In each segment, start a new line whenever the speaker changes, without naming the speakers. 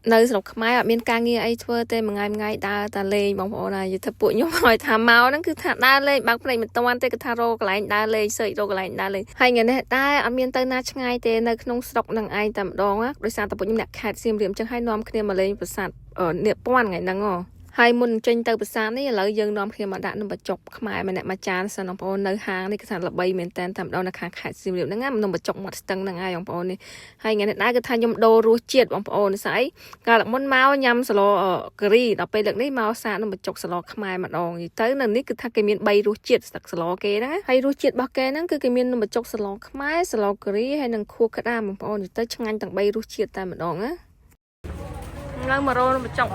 nơi sọc máy ở bên càng nghe ấy thưa tên mà ngày ta ta lên bóng bộ này thật bụi nhung hỏi thả máu nó cứ thả đa lên bác này mình toàn tên cái thả rô cái lại đa lên sợi rô cái lại đa lên hay người này ta ở bên tây na ngay tên nơi không sọc năng ai tầm đó á đối sang tập bụi nhung nạc khát xiêm điểm chẳng hay nom kia mà lên bật sạt ở niệm quan ngày nắng ngò hai môn tranh tàu bật sạt này là dân nom kia mà đã nằm bật chọc máy mà nè mà chán sao nó bỏ nơi hàng này cái thằng là bay mình tên tầm đó là khát xiêm điểm nó ngắm nằm bật chọc mặt tầng năng ai ông bỏ này hay người này ta cái thằng nhom đô rú chiết ông bỏ này sấy cả là món máu nhâm sờ lò ở kiri đọcไปlượngนี้máu xa nó mà chọc sờ lò khmai mà đòn thì tới lầnนี้คือถ้าcái miền bay rú chiết sờ lò kê đó hay rú chiết bao kê đóคือcái miền nó mà chọc sờ lò khmai sờ lò kiri hay năng khua cái đam ông bỏ thì tới chẳng anh tặng bay rú chiết tay mà đòn á ngang mà rô nó mà chọc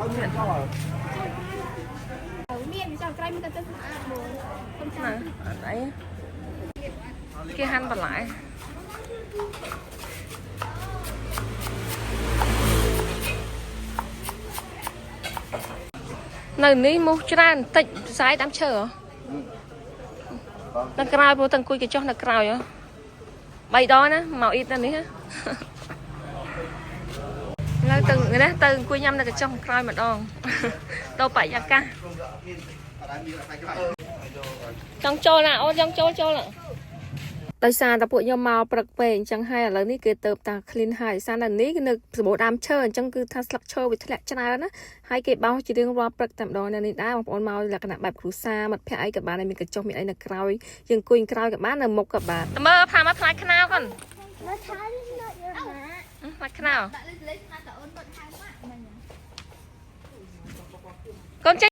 đấy kia han bật lại nơi ní mua tràn tịnh sái đám chờ nó cào vô tầng cùi cái cho nó cào vậy bay đó nè màu ít này á nó từng người đó từng cùi nhâm là cái trong cào mà đòn đâu phải ra ca trong trâu nè ô trong trâu nè tại sao ta bụi nhau màu bật về chẳng hay là ní cái tờ ta clean hay sao là ní cái nước bộ đam chơi chẳng cứ thắt lắc chơi với thắt chân ai đó hai cái bao chỉ riêng lo bật tạm đó nên đã một màu là cái nặng bẹp củ sa mặt phe ấy các bạn này mình cái trong miệng ấy là cào dừng quỳnh cào các bạn là một các bạn mơ pha mắt phải canal con mắt canal con chết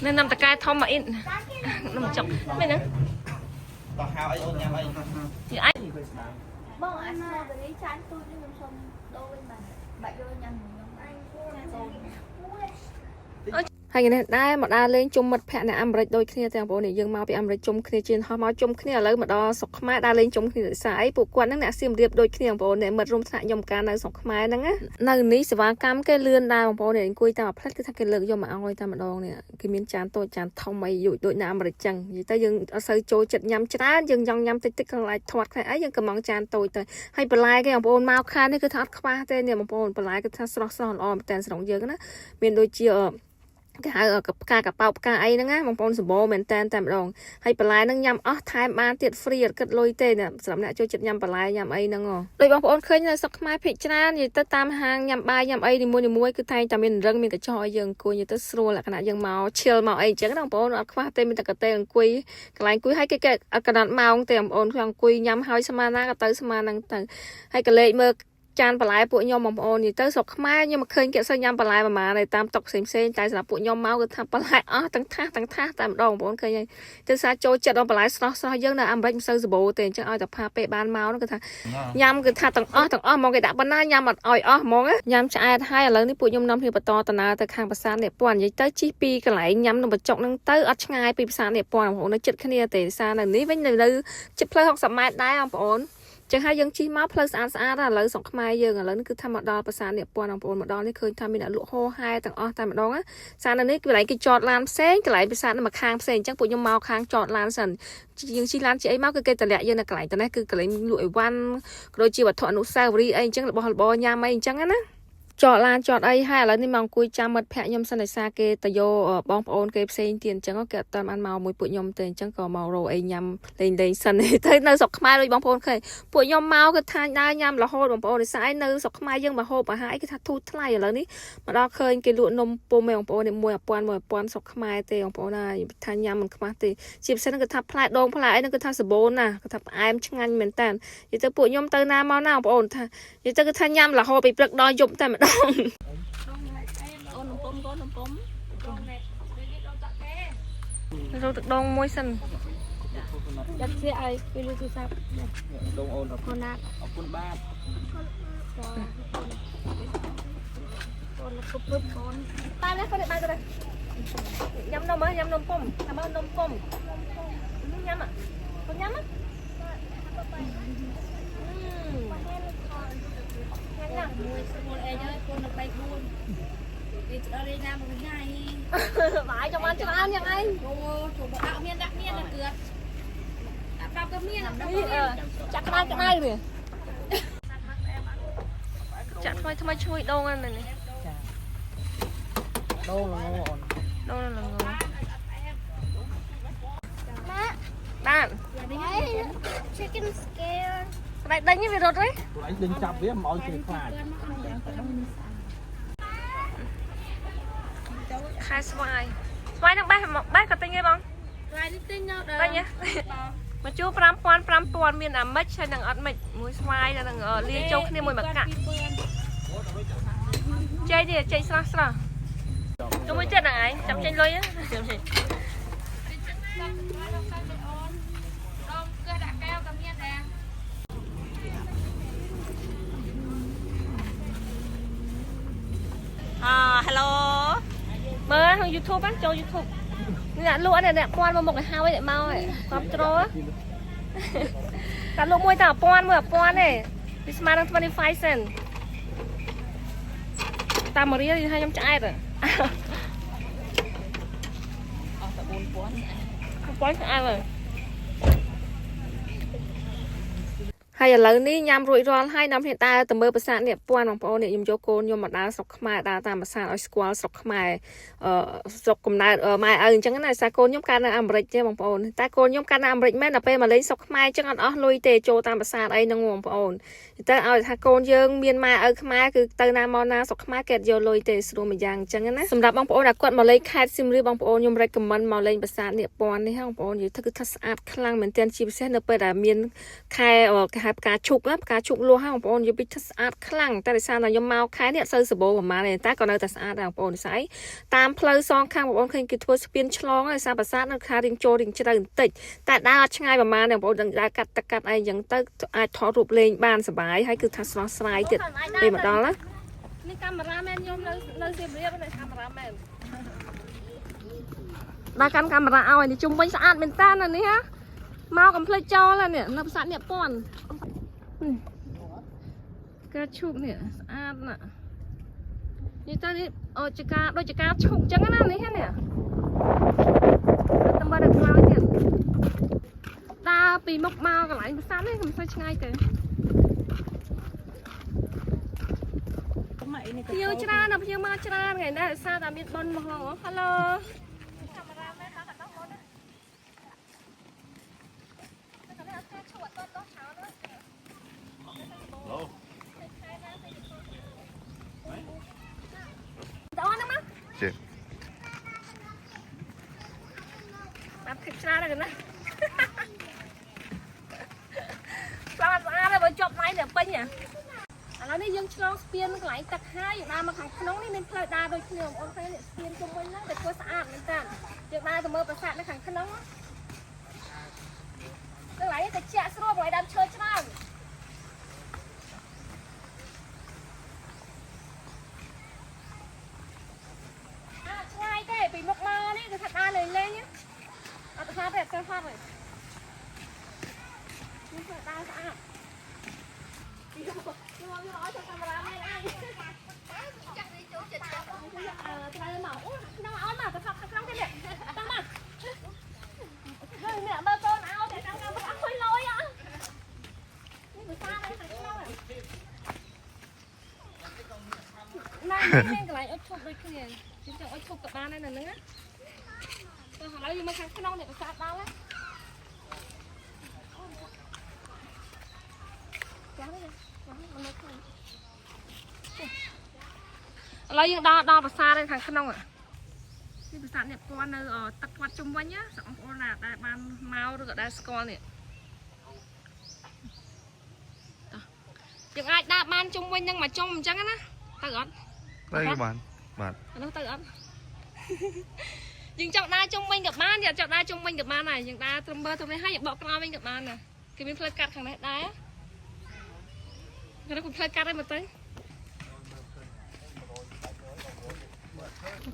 nên nằm tại cái thom mà in nằm chọc mấy nữa thì ai hay người này đây mà đa lên chung mật phe này ăn bạch đôi kia theo bộ này dương mau bị ăn bạch chung kia trên hoa máu chung kia lấy mà đo sọc mai đa lên chung kia sải bộ quan năng nè xiêm điệp đôi kia bộ này mật rôm sải nhom cá nơi sọc mai năng á nơi ní sẽ vào cam cái lươn đa bộ này cùi ta mà phát cái lươn vô mà ao ta mà đo này cái miếng chán tôi chán thông mày dụi đội nam bạch chẳng vì ta dương ở sơi trôi chật nhắm chá dương dòng nhắm tích tích lại thoát cái ấy dương cầm mong chán tôi tới hay bật lại cái bộ mau khan đấy cứ thoát qua tên này bộ bật lại cái thoát sọt sọt om tên sòng dương đó miền đôi chia cái ở cặp bao cái ấy nó mong con sủng bò mình tên tạm đồng hay bả lại nó nhầm thay ban tiệt free cất lôi tên nè sắm lại cho chật nhầm bả lại nhầm ấy nó ngò đôi bóng con khơi là sọc mai phịch chán gì tới tam hàng nhầm bài nhầm ấy thì mua cứ thay tạm mình răng mình cái cho dừng cùi như tới sro là cái nào dừng màu chill màu ấy chứ cái đồng bóng nó khoa tên mình cái tên cùi cái lại cùi hay cái đàn màu tên ôn khoang cùi nhầm hơi sama na cái tới sama năng tới hay cái lệ mơ chán bả lại bụi nhom mỏng ôn thì tới sọc mai nhưng mà khơi kiểu sao nhầm bả lại mà này tam tộc xem tại sao bụi nhom máu cứ thằng bả lại tăng tha tam đồng bốn khơi này từ xa trôi chật ông bả lại so dân là ăn bánh sơ bồ tiền cho ai tập pha pe ban máu nó cứ thằng nhầm cứ thằng mong cái đã bắn na nhầm mặt mong á nhầm chạy hai lớn đi bụi nhom năm thì bả to tận nào từ khang bả san để pòn vậy tới chi pi cái lại nhầm nó bả chọc nó tới ở ngay pi san để pòn hộ nó chật cái này tiền xa là ní với nơi chật plei học sắm mai đai ông ổn chẳng hay dân chi máu plus ăn ra lấy sòng mai dân là lớn cứ tham một đo bớt sáng đẹp quan ông một đo này khơi tham mình đã lụa hô hai tầng tam một đo á sáng là này cái lại cái chọt lan xén cái lại bớt sáng mà khang xén chắc phụ nhung màu khang chọt lan sần dân chi lan chị ấy máu cái cây tờ lẹ dân là cái lại tờ này cứ cái lại lụa văn rồi chi bật thuận nụ sao đi anh chẳng là bò nhà mày chẳng á chọt lan chọt ấy hai là đi mong cùi cha mật phe nhom sân này xa kê tờ vô bong ôn kê xén tiền chẳng có kẹt tam ăn màu mùi phụ nhom tiền chẳng có màu rồi ấy nhầm lên sân này thấy nơi sọc mai rồi bong ôn khơi phụ nhom màu cái than đa nhầm là hô bong ôn để sai nơi sọc mai dân mà hô bà hai cái thắt thu thay là ní mà đo khơi cái lụa nôm po mèo bong ôn để mua pon sọc mai tê bong ôn này than nhầm mình khmai tê chìm sen cái thắt plai đong plai nó cái thắt sờ bồn nè cái thắt em chẳng anh mình tàn vậy tới phụ nhom tới nam mau nào bong ôn tha vậy tới cái than nhầm là hô bị bật đo dụng tàn rồi được đông môi sần đặt xe ai bây giờ tôi sao đông ôn con nát con ba con là cục con ba đấy con này ba cái đây nhắm nôm á nhắm nôm pom nhắm nôm pom nhắm à con nhắm á phải trong ăn nha anh miên đặc miên là cướp đập cái miên là chắc cái này rồi ចាក់ថ្មីជួយដូងហ្នឹងនេះ
ដូងល្ងអូន
ដូងល្ងបាន
chicken scale
ស្បែកដេញវារត់ហី
ខ្លួនឯងដេញចាប់វាមិនឲ្យគេខ្លាច
ខែស្វាយនឹងបេះក៏ទិញឯងបង
ស្វាយនេះទិញនៅ
ទិញហ៎មកជួ5000មានអាមិចហើយនឹងអត់មិចមួយស្វាយហើយនឹងលាយចូលគ្នាមួយមកកាក់ចេកនេះចេកស្រស់ចូលមួយចិត្តហ្នឹងឯងចាំចេញលុយចាំចេញ
hello
មើលក្នុង YouTube ហ្នឹងចូល YouTube នេះលក់នេះអ្នកពាន់មកមុខឲ្យហើយមកគ្រប់ត្រូលតែលក់មួយតែ1000មើល1000ទេវាស្មើនឹង25 cent តាមរៀលឲ្យខ្ញុំឆ្អែតអស់តែ4000ឆ្អែតហើយឥឡូវនេះញ៉ាំរួចរាល់ហើយនាំគ្នាដើរទៅមើលប្រាសាទនេះពាន់បងប្អូននេះខ្ញុំយកកូនខ្ញុំមកដើរស្រុកខ្មែរដើរតាមប្រាសាទឲ្យស្គាល់ស្រុកខ្មែរស្រុកកំណើតម៉ែឪអញ្ចឹងណាសារកូនខ្ញុំកើតនៅអាមេរិកទេបងប្អូនតែកូនខ្ញុំកើតនៅអាមេរិកមែនដល់ពេលមកលេងស្រុកខ្មែរអញ្ចឹងអត់អស់លុយទេចូលតាមប្រាសាទអីហ្នឹងបងប្អូនតែឲ្យថាកូនយើងមានម៉ែឪខ្មែរគឺទៅណាមកណាស្រុកខ្មែរគេយកលុយទេស្រួលមួយយ៉ាងអញ្ចឹងណាសម្រាប់បងប្អូនដែលគាត់មកលេងខេត្តសៀមរាបបងប្អូនខ្ញុំ recommend មកលេងប្រាសាទនេះពាន់នេះបងប្អូននិយាយថាគឺថាស្អាតខ្លាំងមែនទែនជាពិសេសនៅពេលដែលមានខែគេហៅផ្កាឈូកលួសហ្នឹងបងប្អូននិយាយពីថាស្អាតខ្លាំងតែដោយសារតែខ្ញុំមកខែនេះអត់សូវសបោប្រហែលទេតែក៏នៅតែស្អាតដែរបងប្អូនស្អីតាមផ្លូវសងខាងបងប្អូនឃើញគេធ្វើស្ពានឆ្លងហើយសារប្រាសាទនៅខាងរៀងចូលរៀងជ្រៅបន្តិចតែដើរអត់ឆ្ងាយប្រហែលទេបងប្អូនដើរកាត់អីអញ្ចឹងទៅអាចថតរូបលេងបានសប្បាយហើយគឺថាស្រស់ស្រាយទៀតពេលមកដល់ណានេះកាមេរ៉ាមែនខ្ញុំនៅសៀមរាបនេះកាមេរ៉ាមែនដល់កាន់កាមេរ៉ាឲ្យនេះជុំវិញស្អាតមែនតើនេះហ៎មកកំភ្លេចចោលនេះនៅប្រាសាទនេះពាន់ការឈូកនេះស្អាតណាស់នេះទៅនេះចកាដូចចកាឈូកអញ្ចឹងណានេះនេះតែមើលដល់ក្រោយទៀតដើរពីមុខមកកន្លែងប្រាសាទនេះមិនសូវឆ្ងាយទេភ្ញៀវច្រើនដល់ភ្ញៀវមកច្រើនថ្ងៃនេះដោយសារតែមានបុណ្យមកហ៎ Hello កាមេរ៉ាមែនហៅកាត់ដល់មកណាតែគាត់ថាឈូកអត់ដល់ដល់ច្រើនណាចេះបានគិតច្រើនហើយណាស្អាតហើយបើជាប់ដៃតែពេញឥឡូវនេះយើងឆ្លងស្ពានកន្លែងទឹកហើយយើងដើរមកខាងក្នុងនេះមានផ្លូវដើរដូចគ្នាបងប្អូនឃើញនេះស្ពានជុំវិញហ្នឹងតែធ្វើស្អាតមែនតើយើងដើរទៅមើលប្រាសាទនៅខាងក្នុងកន្លែងនេះតែជាក់ស្រួលព្រោះដើមឈើច្រើនពីមុខមកនេះគឺថាដើរលេងអត់ថាទេអត់ទៅហត់ទេនេះគឺដើរស្អាតយកឲ្យកាមេរ៉ាមែនអញចាក់នេះចូលចិត្តត្រូវមកអូក្នុងអោនមកទៅថតខាងក្នុងទៀតនេះតាមមកនេះមើលកូនអោតែតាមកាមេរ៉ាអុយលយនេះភាសានៅខាងក្នុងណាមានកន្លែងអុជឈប់ដូចគ្នាជិះចង់អុជឈប់ក៏បានដែរនៅហ្នឹងណាទៅឥឡូវយើងមកខាងក្នុងនេះប្រាសាទដល់ហើយចាំនេះមកនៅខាងឥឡូវយើងដល់ប្រាសាទខាងក្នុងនេះប្រាសាទនេះពាន់នៅទឹកវត្តជុំវិញណាបងប្អូនណាដែលបានមកឬក៏ដែលស្គាល់នេះយើងអាចដើរបានជុំវិញនឹងមកជុំអញ្ចឹងណាទៅអត់ទៅបាននោះទៅអត់យើងចង់ដើរជុំវិញក៏បានយើងចង់ដើរជុំវិញក៏បានដែរយើងដើរត្រឹមមើលទៅនេះហើយយើងបកក្រោយវិញក៏បានដែរគេមានផ្លូវកាត់ខាងនេះដែរគេផ្លូវកាត់អីមកទៅ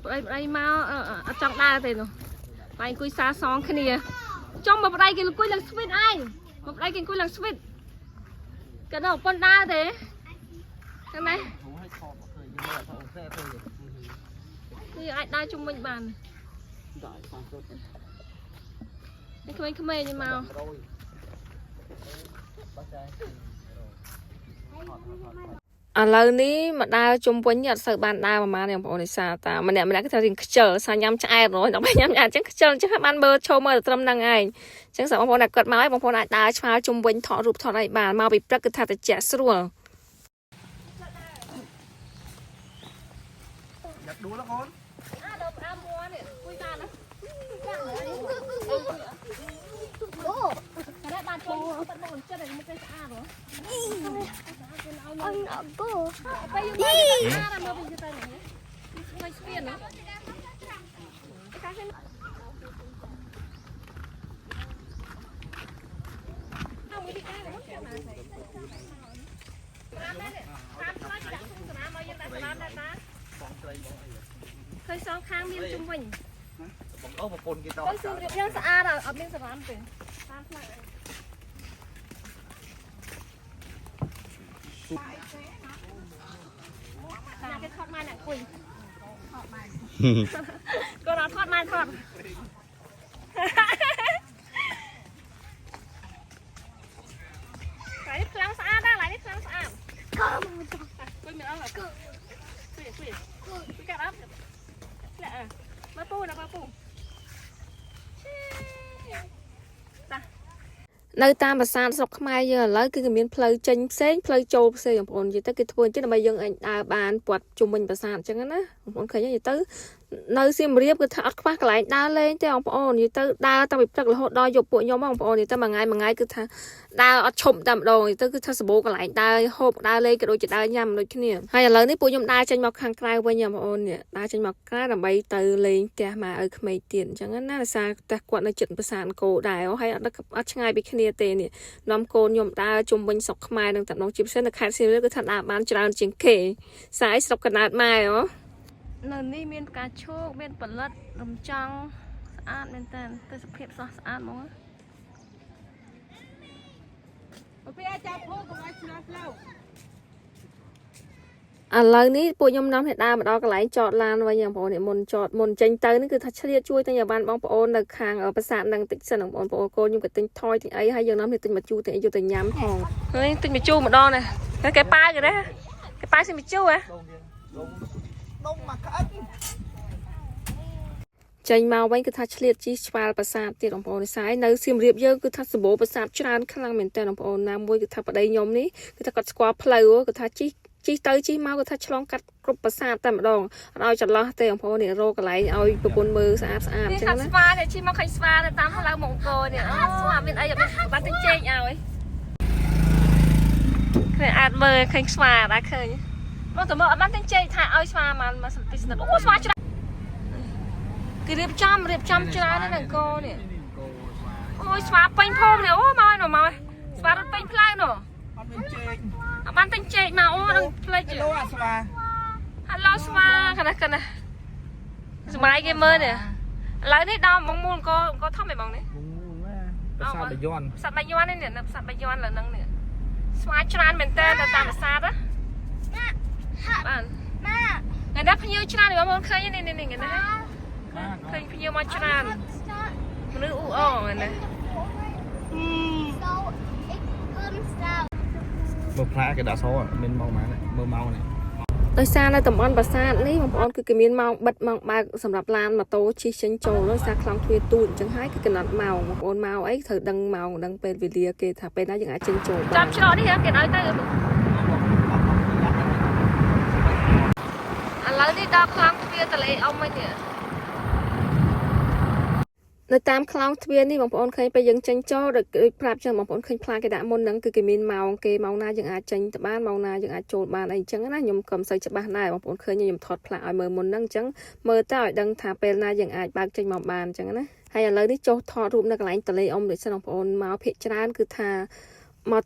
ប្តីមកអត់ចង់ដើរទេនោះតែអង្គុយសាសងគ្នាចុំមកប្តីគេអង្គុយឡើងស្វីតឯងមកប្តីគេអង្គុយឡើងស្វីតក៏ដល់ប៉ុនដើរទេឃើញទេនេះអាចដើរជុំវិញបាននេះក្មេងៗនេះមក ឥឡូវនេះមកដើរជុំវិញអត់សូវបានដើរប្រហែលទេបងប្អូននេះសាតាម្នាក់ៗគឺថារៀងខ្ជិលសាញ៉ាំឆ្អែតrồiដល់ពេលញ៉ាំអញ្ចឹងខ្ជិលអញ្ចឹងបានមើលឈោមើលត្រឹមហ្នឹងឯងអញ្ចឹងសម្រាប់បងប្អូនដែលគាត់មកឲ្យបងប្អូនអាចដើរឆ្មាលជុំវិញថតរូបថតអីបានមកពីព្រឹកគឺថាតិចស្រួល
Giật đuôi đó con.
I'm not go.
Khơi xong khang miên chung mình.
Bóng ốc một côn kia to.
Khơi xong điệp nhân xa rồi, ở bên sẵn lắm kìa. Cái thọt mai nè, quỳnh. Cô nói thọt mai thọt. Lại đi khăn xa ra, lại đi khăn xa. Quỳnh mình ăn là cơ. Quỳnh. Quỳnh cắt ấp. Nè, ba pu nè, ba pu. នៅតាមប្រាសាទស្រុកខ្មែរយើងឥឡូវគឺមានផ្លូវចេញផ្សេងផ្លូវចូលផ្សេងបងប្អូននិយាយទៅគេធ្វើអញ្ចឹងដើម្បីយើងអាចដើរបានពាត់ជុំវិញប្រាសាទអញ្ចឹងណាបងប្អូនឃើញនិយាយទៅនៅសៀមរាបគឺថាអត់ខ្វះកន្លែងដើរលេងទេបងប្អូននិយាយទៅដើរតាំងពីព្រឹករហូតដល់យប់ពួកខ្ញុំបងប្អូននិយាយទៅមួយថ្ងៃគឺថាដើរអត់ឈប់តែម្ដងនិយាយទៅគឺថាសម្បូរកន្លែងដើរហូបដើរលេងក៏ដូចជាដើរញ៉ាំដូចគ្នាហើយឥឡូវនេះពួកខ្ញុំដើរចេញមកខាងក្រៅវិញបងប្អូននេះដើរចេញមកក្រៅដើម្បីទៅលេងផ្ទះម៉ែឪក្មេកទៀតអញ្ចឹងណាដោយសារផ្ទះគាត់នៅជិតប្រាសាទអង្គរដែរហើយអត់ឆ្ងាយពីគ្នាទេនេះនាំកូនខ្ញុំដើរជុំវិញស្រុកខ្មែរនឹងតែម្ដងជាពិសេសនៅខេត្តសៀមរាបគឺថាដើរបានច្រើនជាងគេស្អាយស្រុកកណ្ដាលម៉ែហ៎នៅនេះមានផ្កាឈូកមានផលិតរំចង់ស្អាតមែនតើទេសភាពស្រស់ស្អាតហ្មងពេលចាប់ភោគកុំឲ្យឆ្នោតផ្លូវឥឡូវនេះពួកខ្ញុំនាំឲ្យដើរមកដល់កន្លែងចតឡានវិញបងប្អូននេះមុនចតមុនចេញទៅនេះគឺថាឆ្លៀតជួយតែបានបងប្អូននៅខាងប្រាសាទនឹងតិចសិនបងប្អូនកូនខ្ញុំក៏ទិញថយទិញអីហើយយើងនាំនេះទិញមកជូរទិញអីយកទៅញ៉ាំផងហើយទិញមកជូរម្ដងនេះគេប៉ាគេណាគេប៉ាស៊ីមកជូរហ៎
Đông mà cắt.
ចេញមកវិញគឺថាឆ្លៀតជីឆ្វាលប្រាសាទទៀតបងប្អូននេះសាយនៅសៀមរាបយើងគឺថាសម្បូរប្រាសាទច្រើនខ្លាំងមែនតើបងប្អូនណាមួយគឺថាប្តីខ្ញុំនេះគឺថាគាត់ស្គាល់ផ្លូវគឺថាជីទៅជីមកគឺថាឆ្លងកាត់គ្រប់ប្រាសាទតែម្ដងអត់ឲ្យចន្លោះទេបងប្អូននេះរកកន្លែងឲ្យប្រពន្ធមើលស្អាតអញ្ចឹងណាស្វានេះជីមកឃើញស្វាទៅតាមផ្លូវមកអង្គរនេះអូអត់មានអីបានទៅជែកឲ្យឃើញអាចមើលឃើញស្វាដែរឃើញមកទៅមើលអត់បានទៅជែកថាឲ្យស្វាមកសន្តិស្និទ្ធអូស្វាច្រើនគេរៀបចំច្រើនណាស់អង្គរនេះអូយស្វាពេញភូមិនេះអូមកស្វារត់ពេញផ្លូវនោះ
Con bên trên.
អត់បានទិញចេកមកអូនឹងផ្លេច
Hello ạ Sva.
Hello ស្វាកណាសម័យគេមើលនេះឥឡូវនេះដល់បងមូលអង្គធំឯងបងនេះ
Bùng quá. Bạch Sa Bạch Giòn.
សត្វបាយ័ននេះនៅសត្វបាយ័នលើហ្នឹងនេះស្វាច្រើនមែនតើនៅតាមប្រាសាទណាបានថ្ងៃនេះភ្ញៀវច្រើនបងប្អូនឃើញនេះថ្ងៃនេះឃើញភ្ញៀវមកច្រើនមនុស្សអ៊ូអងណា
So it comes down.
Một phá cái đá số à, bên màu má này, mơ màu này.
ដោយសារនៅតំបន់ប្រាសាទនេះបងប្អូនគឺគេមានម៉ោងបិទម៉ោងបើកសម្រាប់ឡានម៉ូតូជិះចេញចូលដោយសារខ្លងទ្វារទូចអញ្ចឹងហើយគឺកំណត់ម៉ោងបងប្អូនមកអីត្រូវដឹងម៉ោងដឹងពេលវេលាគេថាពេលណាយើងអាចចេញចូលបានចាំច្រកនេះគេឲ្យទៅឥឡូវនេះដល់ខ្លងទ្វារតលេអុំហើយនេះនៅតាមខ្លងទ្វារនេះបងប្អូនឃើញពេលយើងចេញចូលដូចប្រាប់ចឹងបងប្អូនឃើញផ្លាកគេដាក់មុនហ្នឹងគឺគេមានម៉ោងគេម៉ោងណាយើងអាចចេញទៅបានម៉ោងណាយើងអាចចូលបានអីចឹងណាខ្ញុំក៏មិនសូវច្បាស់ដែរបងប្អូនឃើញខ្ញុំថតផ្លាកឲ្យមើលមុនហ្នឹងអញ្ចឹងមើលទៅឲ្យដឹងថាពេលណាយើងអាចបើកចេញមកបានអញ្ចឹងណាហើយឥឡូវនេះចុះថតរូបនៅកន្លែងតលេអុំដូចសិនបងប្អូនមកភាគច្រើនគឺថាមក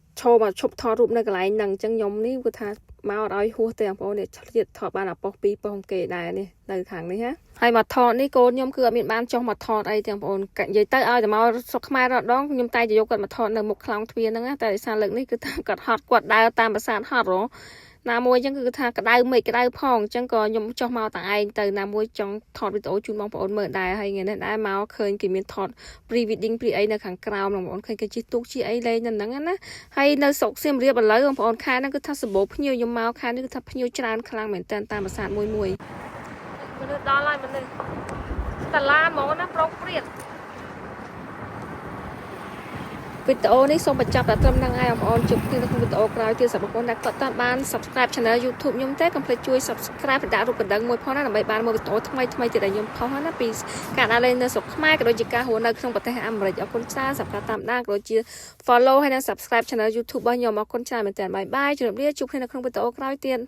ឈប់ថតរូបនៅកន្លែងហ្នឹងអញ្ចឹងខ្ញុំនេះគឺថាមកអត់ឲ្យហួសទេបងប្អូននេះឆ្លៀតថតបានអាប៉ុស2ប៉ុសគេដែរនេះនៅខាងនេះហ៎ហើយមកថតនេះកូនខ្ញុំគឺអត់មានបានចុះមកថតអីទេបងប្អូននិយាយទៅឲ្យតែមកស្រុកខ្មែររដងខ្ញុំតែយកគាត់មកថតនៅមុខខ្លងទ្វារហ្នឹងតែដោយសារលើកនេះគឺថាគាត់ហត់គាត់ដើរតាមប្រាសាទហត់ ណាមួយចឹងគឺថាក្តៅមេឃក្តៅផងចឹងក៏ខ្ញុំចុះមកតែឯងទៅណាមួយចង់ថតវីដេអូជូនបងប្អូនមើលដែរហើយថ្ងៃនេះដែរមកឃើញគេមានថត pre wedding pre អីនៅខាងក្រោមបងប្អូនឃើញគេជិះទូកជិះអីលេងនៅហ្នឹងណាហើយនៅស្រុកសៀមរាបឥឡូវបងប្អូនខែហ្នឹងគឺថាសម្បូរភ្ញៀវខ្ញុំមកខែនេះគឺថាភ្ញៀវច្រើនខ្លាំងមែនតើតាមប្រាសាទមួយមនុស្សដល់ហើយមនុស្សតាឡាហ្មងណាប្រុងព្រាតវីដេអូនេះសូមបញ្ចប់តែត្រឹមហ្នឹងហើយបងប្អូនជួបគ្នានៅក្នុងវីដេអូក្រោយទៀតសម្រាប់បងប្អូនដែលគាត់តាមបាន subscribe channel YouTube ខ្ញុំទេកុំភ្លេចជួយ subscribe បណ្ដារូបបណ្ដឹងមួយផងណាដើម្បីបានមើលវីដេអូថ្មីៗទៀតដែលខ្ញុំផុសណាពីការដើរលេងនៅស្រុកខ្មែរក៏ដូចជាការរស់នៅក្នុងប្រទេសអាមេរិកអរគុណច្រើនសម្រាប់តាមដានក៏ដូចជា follow ហើយនិង subscribe channel YouTube របស់ខ្ញុំអរគុណច្រើនមែនទែនបាយបាយជម្រាបលាជួបគ្នានៅក្នុងវីដេអូក្រោយទៀត